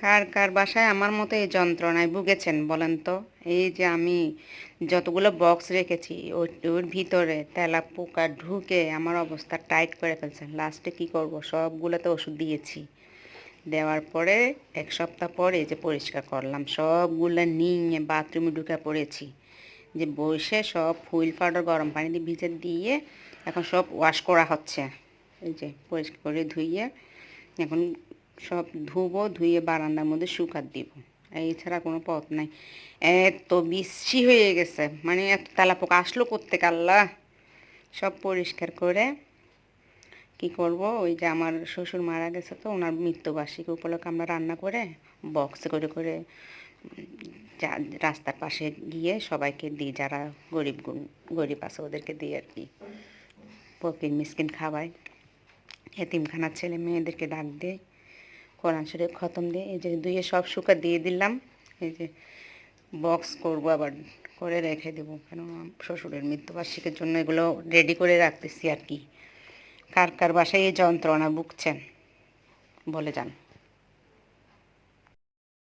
কার কার বাসায় আমার মতো এই যন্ত্রণায় ভুগেছেন বলেন তো? এই যে আমি যতগুলো বক্স রেখেছি ওর ভিতরে তেলাপোকা ঢুকে আমার অবস্থা টাইট করে ফেলছে। লাস্টে কি করব, সবগুলোতে ওষুধ দিয়েছি। দেওয়ার পরে এক সপ্তাহ পরে যে পরিষ্কার করলাম, সবগুলো নিয়ে বাথরুমে ঢুকে পড়েছি। যে বসে সব হুইল পাউডার গরম পানি দিয়ে ভিজে দিয়ে এখন সব ওয়াশ করা হচ্ছে। এই যে পরিষ্কার করে ধুইয়ে এখন সব ধুবো, ধুয়ে বারান্দার মধ্যে শুকাত দিব। এছাড়া কোনো পথ নাই। এত বিশ্রী হয়ে গেছে, মানে এত তেলাপোকা আসলো কোত্থেকে আল্লাহ। সব পরিষ্কার করে কি করব, ওই যে আমার শ্বশুর মারা গেছে, তো ওনার মৃত্যুবার্ষিকী উপলক্ষে আমরা রান্না করে বক্সে করে করে রাস্তার পাশে গিয়ে সবাইকে দিই, যারা গরিব গরিব আছে ওদেরকে দিই আর কি। ফকির মিসকিন খাওয়াই, এতিমখানার ছেলে মেয়েদেরকে ডাক দেয়, কোরআন শরীফ খতম দিয়ে এই যে ধুয়ে সব শুকা দিয়ে দিলাম। এই যে বক্স করবো আবার, করে রেখে দেবো, কেন শ্বশুরের মৃত্যুবার্ষিকীর জন্য এগুলো রেডি করে রাখতেছি আর কি। কার কার বাসায় এই যন্ত্রণা ভুগছেন বলে যান।